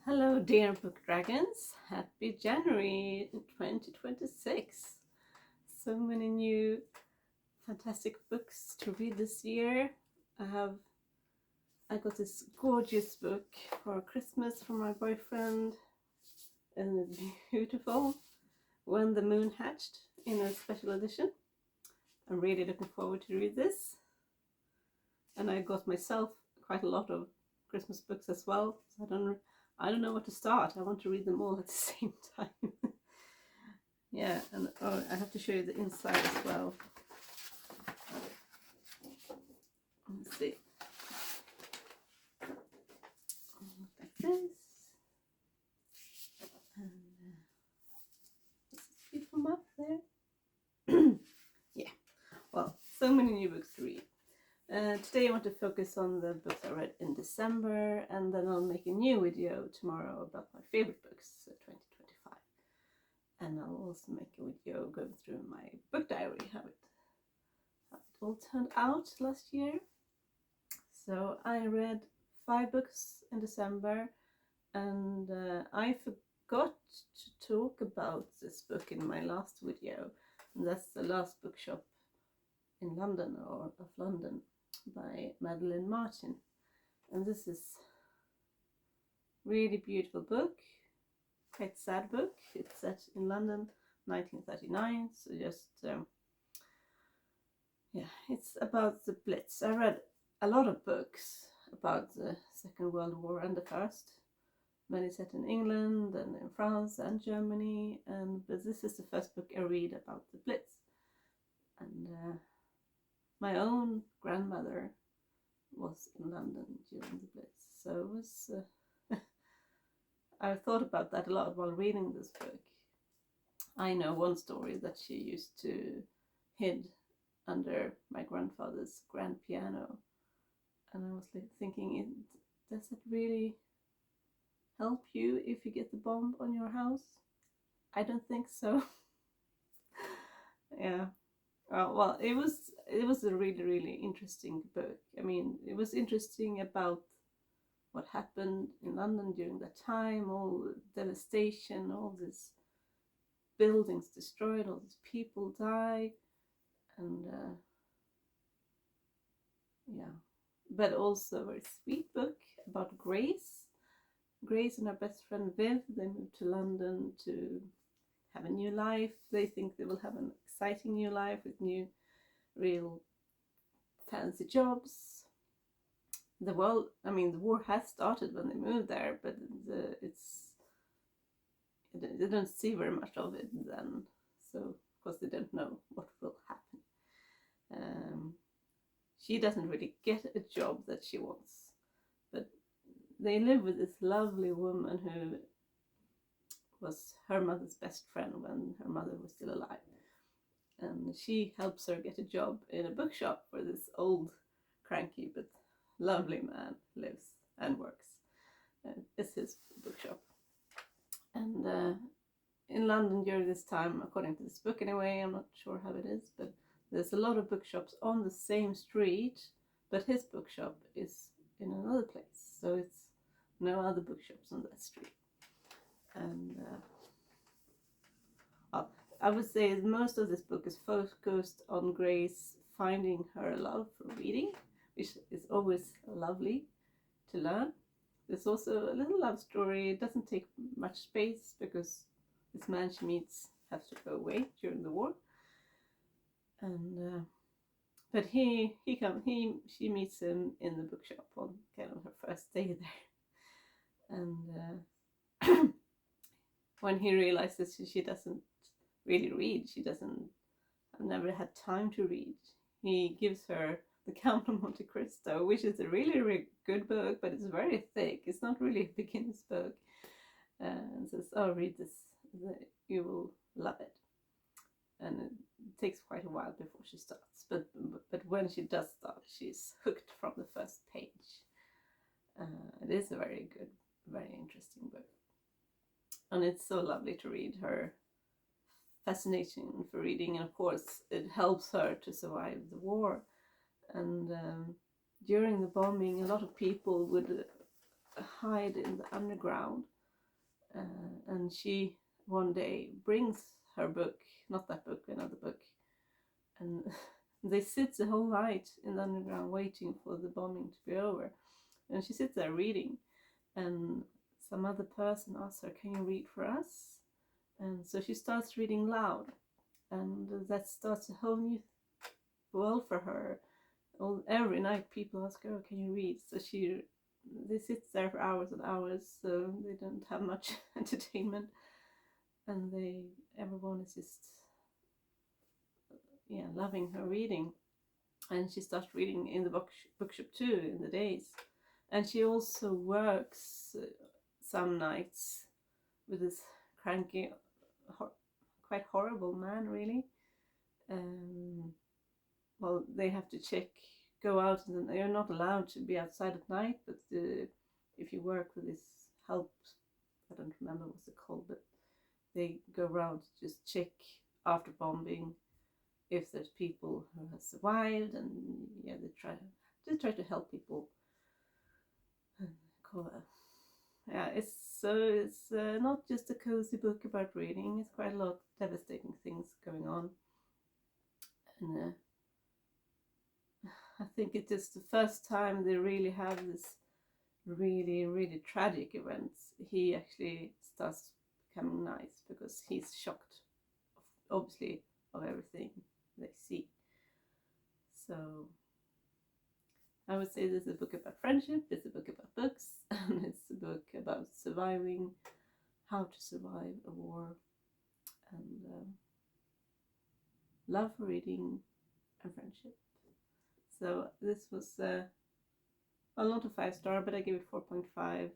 Hello, dear book dragons. Happy January 2026. So many new fantastic books to read this year. I got this gorgeous book for Christmas from my boyfriend, and it's beautiful. When the Moon Hatched in a special edition. I'm really looking forward to read this. And I got myself quite a lot of Christmas books as well. So I don't know what to start. I want to read them all at the same time. Yeah, and I have to show you the inside as well. Let's see. Like this. And this is a beautiful map there. Yeah, well, so many new books to read. Today I want to focus on the books I read in December, and then I'll make a new video tomorrow about my favorite books 2025. And I'll also make a video going through my book diary, how it all turned out last year. So I read 5 books in December, and I forgot to talk about this book in my last video, and that's The Last Bookshop in London, or of London, by Madeline Martin. And this is really beautiful book, quite sad book. It's set in London 1939, so just yeah, it's about the Blitz. I read a lot of books about the Second World War and the First, many set in England and in France and Germany, but this is the first book I read about the Blitz. And my own grandmother was in London during the Blitz, so it was I thought about that a lot while reading this book. I know one story that she used to hid under my grandfather's grand piano, and I was thinking, does it really help you if you get the bomb on your house? I don't think so. Yeah. Well, it was a really interesting book. I mean, it was interesting about what happened in London during that time, all the devastation, all these buildings destroyed, all these people died, and yeah. But also a very sweet book about Grace. Grace and her best friend Viv, they moved to London to have a new life. They think they will have an exciting new life with new, real fancy jobs. The war has started when they moved there, but they don't see very much of it then. So of course they don't know what will happen. She doesn't really get a job that she wants, but they live with this lovely woman who was her mother's best friend when her mother was still alive, and she helps her get a job in a bookshop where this old, cranky but lovely man lives and works. It's his bookshop. And in London during this time, according to this book anyway, I'm not sure how it is, but there's a lot of bookshops on the same street, but his bookshop is in another place, so it's no other bookshops on that street. And I would say most of this book is focused on Grace finding her love for reading, which is always lovely to learn. There's also a little love story. It doesn't take much space because this man she meets has to go away during the war, and but she meets him in the bookshop on kind of her first day there, and when he realizes she doesn't really read, I've never had time to read, he gives her The Count of Monte Cristo, which is a really good book, but it's very thick. It's not really a beginner's book. And says, "Oh, read this. You will love it." And it takes quite a while before she starts. But when she does start, she's hooked from the first page. It is a very good, very interesting book. And it's so lovely to read her fascination for reading, and of course it helps her to survive the war. And during the bombing, a lot of people would hide in the underground and she one day brings her book, not that book, another book, and they sit the whole night in the underground waiting for the bombing to be over. And she sits there reading, and some other person asks her, "Can you read for us?" And so she starts reading loud, and that starts a whole new world for her. Every night people ask her, "Oh, can you read?" So they sit there for hours and hours, so they don't have much entertainment, and everyone is just loving her reading. And she starts reading in the bookshop too in the days. And she also works some nights with this cranky, quite horrible man, really. Well, they have to go out, and they're not allowed to be outside at night, but if you work with this help, I don't remember what's it called, but they go around to just check after bombing if there's people who have survived, and they try to help people. It's not just a cozy book about reading. It's quite a lot of devastating things going on, and I think it is the first time they really have this really, really tragic events. He actually starts becoming nice because he's shocked, obviously, of everything they see. So I would say this is a book about friendship, it's a book about books, and it's a book about surviving, how to survive a war, and love for reading and friendship. So this was well, not a 5-star, but I gave it 4.5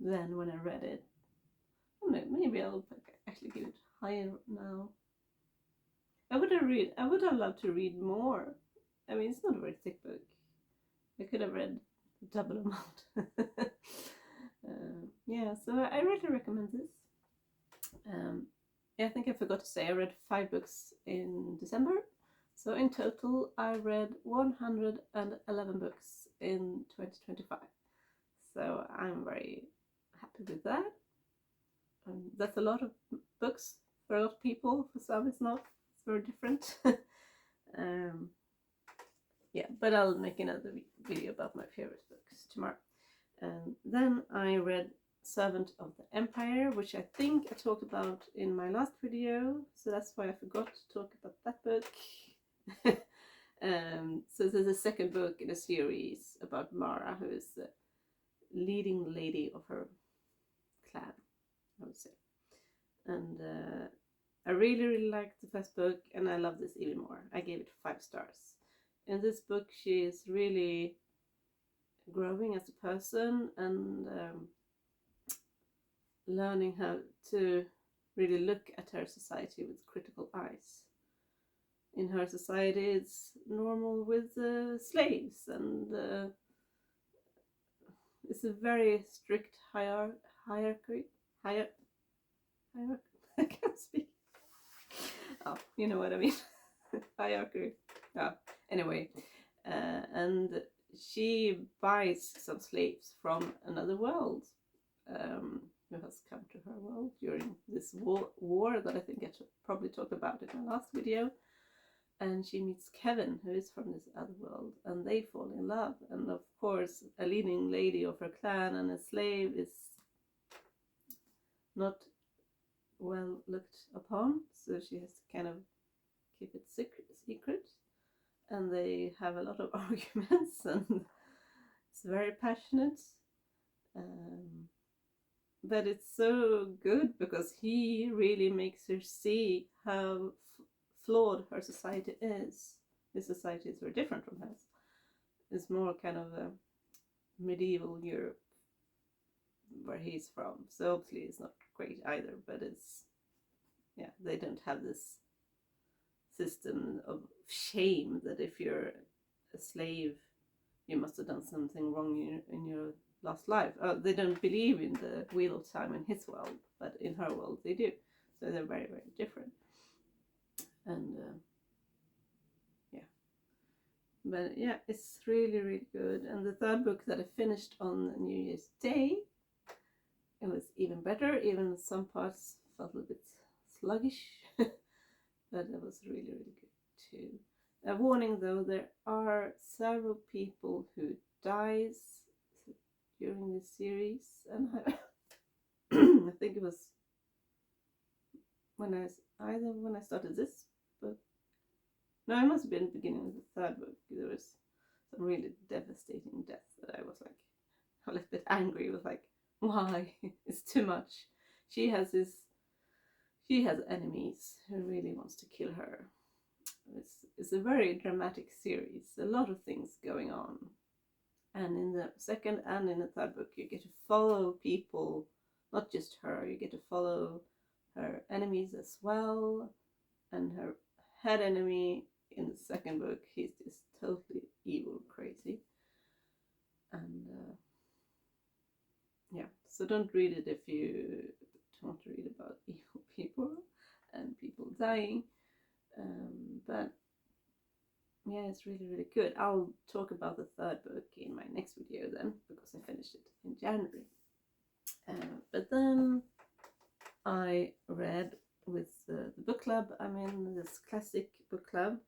then when I read it. Maybe I'll actually give it higher now. I would have loved to read more. I mean, it's not a very thick book. I could have read the double amount. So I really recommend this. I think I forgot to say I read 5 books in December. So in total, I read 111 books in 2025. So I'm very happy with that. That's a lot of books for a lot of people. For some, it's not. It's very different. But I'll make another video about my favorite books tomorrow. And then I read Servant of the Empire, which I think I talked about in my last video, so that's why I forgot to talk about that book. So there's a second book in a series about Mara, who is the leading lady of her clan, I would say. And I really, really liked the first book, and I love this even more. I gave it 5 stars. In this book, she is really growing as a person and learning how to really look at her society with critical eyes. In her society, it's normal with slaves, and it's a very strict hierarchy. I can't speak. Oh, you know what I mean. Hierarchy. Anyway, and she buys some slaves from another world, who has come to her world during this war that I think I should probably talk about in my last video. And she meets Kevin, who is from this other world, and they fall in love. And of course, a leading lady of her clan and a slave is not well looked upon, so she has to kind of keep it secret. And they have a lot of arguments, and it's very passionate. But it's so good because he really makes her see how flawed her society is. His society is very different from hers. It's more kind of a medieval Europe where he's from. So obviously it's not great either, but it's, they don't have this system of shame that if you're a slave, you must have done something wrong in your last life. They don't believe in the wheel of time in his world, but in her world they do. So they're very, very different. And but it's really, really good. And the third book that I finished on New Year's Day it was even better. Even some parts felt a little bit sluggish, but it was really, really good too. A warning though, there are several people who dies during this series, and I think it was when I started this book. No, it must have been the beginning of the third book. There was some really devastating death that I was like a little bit angry with, like, why? It's too much. She has enemies who really wants to kill her. It's a very dramatic series, a lot of things going on. And in the second and in the third book, you get to follow people, not just her, you get to follow her enemies as well. And her head enemy in the second book, he's just totally evil, crazy. And yeah, so don't read it if you don't want to read about evil people and people dying. But yeah, it's really, really good. I'll talk about the third book in my next video then, because I finished it in January. But then I read with the book club I'm in, this classic book club,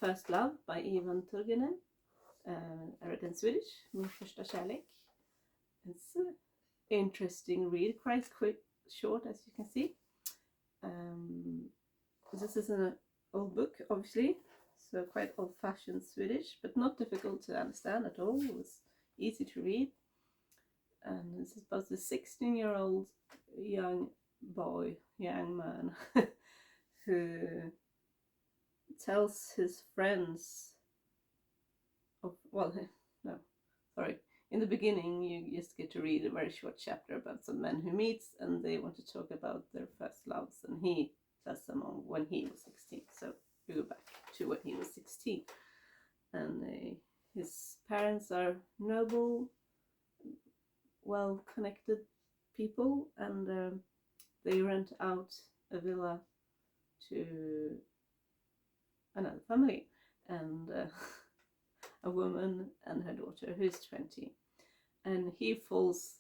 First Love by Ivan Turgenev. I read in Swedish, Min första kärlek. It's an interesting read, quite quick, short, as you can see. This is an old book, obviously, so quite old-fashioned Swedish, but not difficult to understand at all. It was easy to read. And this is about the 16-year-old young man, who tells his friends in the beginning you just get to read a very short chapter about some men who meets, and they want to talk about their first loves, and he tells them on when he was 16. So we go back to when he was 16, and his parents are noble, well-connected people, and they rent out a villa to another family, and a woman and her daughter who's 20, and he falls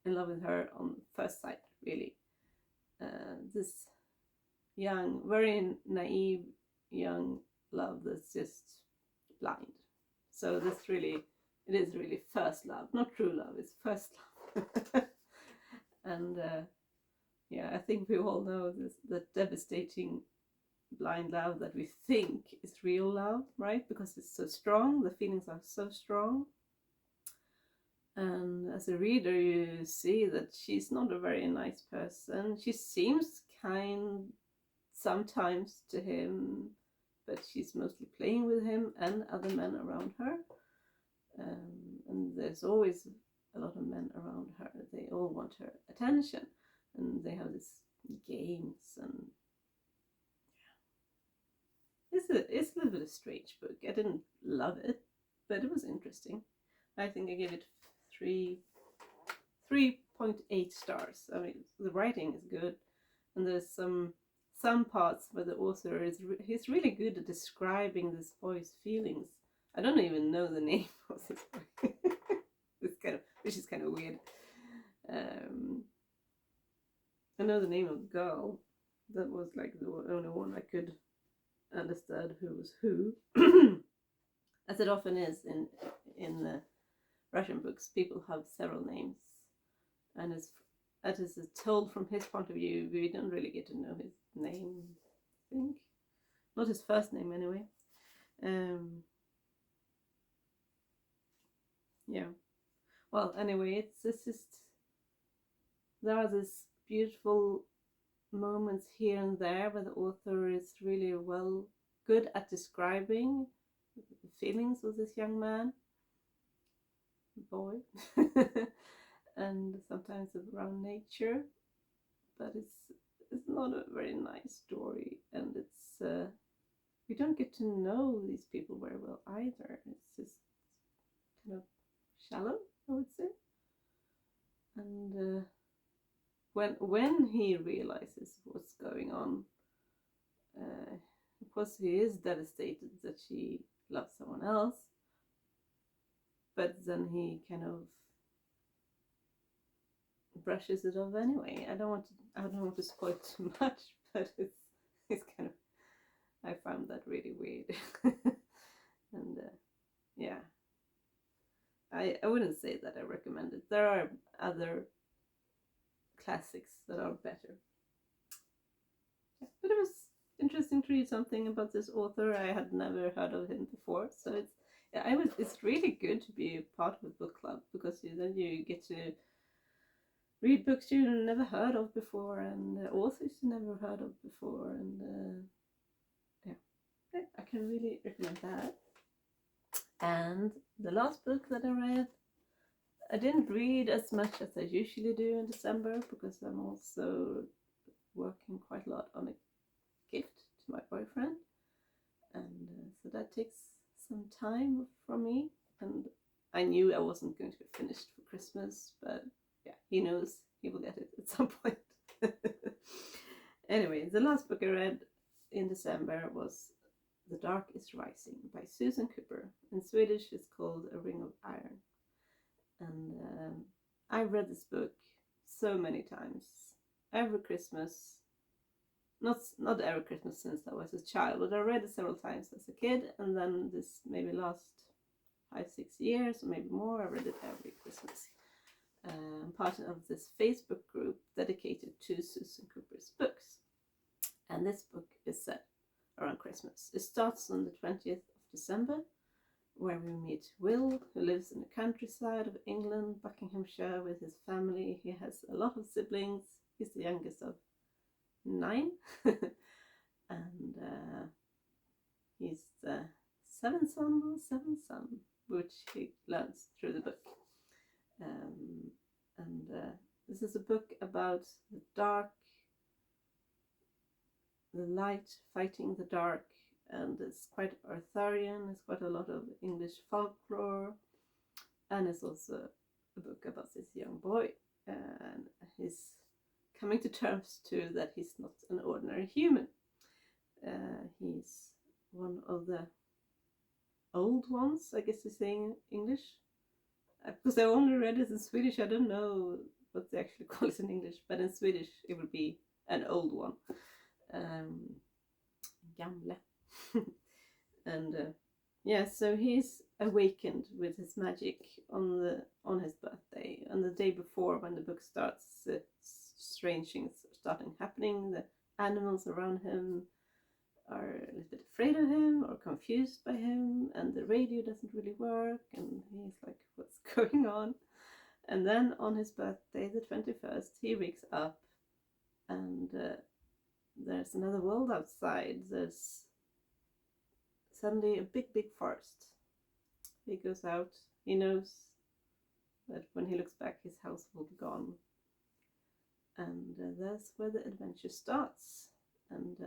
in love with her on first sight, really. This young, very naive young love that's just blind. So it is really first love, not true love, it's first love. And yeah, I think we all know this, the devastating blind love that we think is real love, right? Because it's so strong, the feelings are so strong. And as a reader, you see that she's not a very nice person. She seems kind sometimes to him, but she's mostly playing with him and other men around her. And there's always a lot of men around her. They all want her attention, and they have these games, and it's a little bit of a strange book. I didn't love it, but it was interesting. I think I gave it 3.8 stars. I mean, the writing is good, and there's some parts where the author he's really good at describing this boy's feelings. I don't even know the name of this boy. Which is kind of weird. I know the name of the girl. That was like the only one I could understand who was who. As it often is in the Russian books, people have several names, and as it is told from his point of view, we don't really get to know his name, I think. Not his first name, anyway. Yeah. Well, anyway, it's just, there are these beautiful moments here and there where the author is really good at describing the feelings of this young boy, and sometimes around nature, but it's not a very nice story, and it's we don't get to know these people very well either. It's just kind of shallow, I would say. And when he realizes what's going on, of course he is devastated that she loves someone else, but then he kind of brushes it off anyway. I don't want to spoil too much, but it's kind of, I found that really weird. And yeah, I wouldn't say that I recommend it. There are other classics that are better. Yeah, but it was interesting to read something about this author. I had never heard of him before, so it's really good to be part of a book club, because then you get to read books you never heard of before, and authors you never heard of before, and yeah, I can really recommend that. And the last book that I read, I didn't read as much as I usually do in December, because I'm also working quite a lot on a gift to my boyfriend, and so that takes some time from me, and I knew I wasn't going to be finished for Christmas, but yeah, he knows he will get it at some point. Anyway, the last book I read in December was The Dark is Rising by Susan Cooper. In Swedish it's called A Ring of Iron. And I've read this book so many times. Every Christmas, not every Christmas since I was a child, but I read it several times as a kid, and then this maybe last 5-6 years or maybe more, I read it every Christmas. Part of this Facebook group dedicated to Susan Cooper's books. And this book is set around Christmas. It starts on the 20th of December, where we meet Will, who lives in the countryside of England, Buckinghamshire, with his family. He has a lot of siblings. He's the youngest of 9. And he's the seventh son, which he learns through the book. And this is a book about the dark, the light fighting the dark, and it's quite Arthurian. It's quite a lot of English folklore, and it's also a book about this young boy, and he's coming to terms too that he's not an ordinary human. He's one of the old ones, I guess you say in English, because I only read it in Swedish. I don't know what they actually call it in English, but in Swedish it would be an old one. Gamle. And yeah, so he's awakened with his magic on his birthday, and the day before, when the book starts, strange things are starting happening. The animals around him are a little bit afraid of him or confused by him, and the radio doesn't really work, and he's like, what's going on? And then on his birthday, the 21st, he wakes up, and there's another world outside. There's suddenly a big forest. He goes out. He knows that when he looks back, his house will be gone. And that's where the adventure starts. And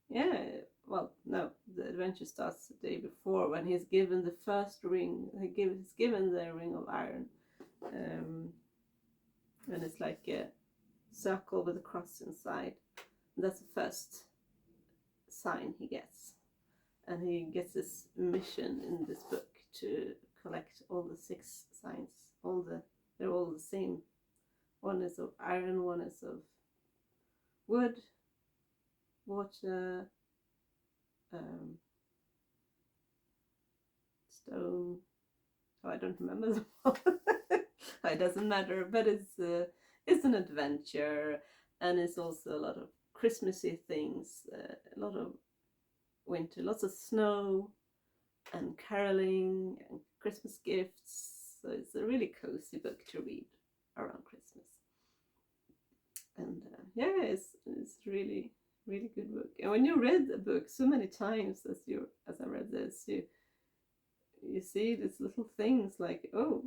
yeah, well, no, the adventure starts the day before, when he's given the first ring. He's given the Ring of Iron. And it's like a circle with a cross inside. And that's the first sign he gets. And he gets this mission in this book to collect all the 6 signs. They're all the same. One is of iron, one is of wood, water, stone. Oh, I don't remember them all. It doesn't matter, but it's an adventure, and it's also a lot of Christmassy things, a lot of winter, lots of snow and caroling and Christmas gifts. So it's a really cozy book to read around Christmas. And yeah, it's really good book. And when you read the book so many times as I read this, you see these little things like, oh,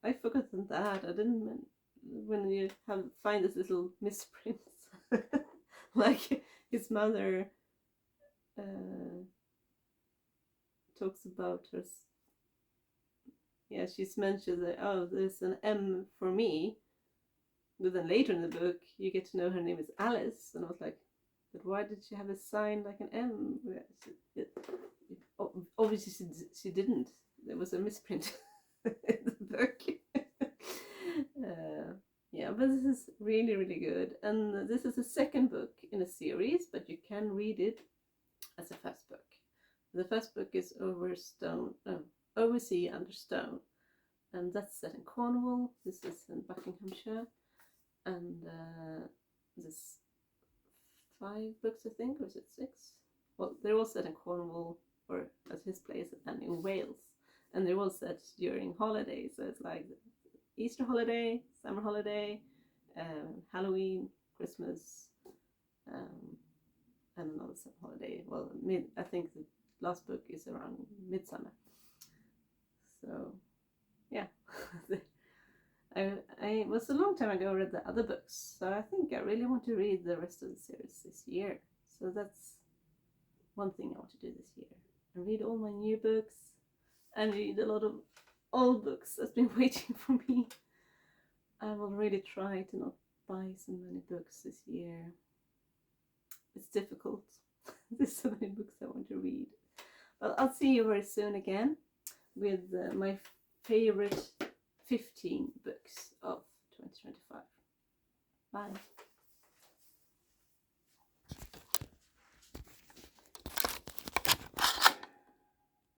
I've forgotten that. I didn't. When you find this little misprints, like his mother talks about her. Yeah, she's mentioned that, oh, there's an M for me. But then later in the book, you get to know her name is Alice, and I was like, but why did she have a sign like an M? Obviously, she didn't. There was a misprint in the book. but this is really, really good. And this is the second book in a series, but you can read it as a first book. The first book is Over Sea Under Stone, and that's set in Cornwall. This is in Buckinghamshire, and there's 5 books, I think, or is it 6? Well, they're all set in Cornwall, or at his place, and in Wales, and they're all set during holidays. So it's like Easter holiday, summer holiday, Halloween, Christmas, and another summer holiday. Well, I think the last book is around midsummer. So, yeah. It was a long time ago I read the other books, so I think I really want to read the rest of the series this year. So that's one thing I want to do this year. And read all my new books, and read a lot of old books that's been waiting for me. I will really try to not buy so many books this year. It's difficult. There's so many books I want to read. But I'll see you very soon again with my favorite 15 books of 2025. Bye.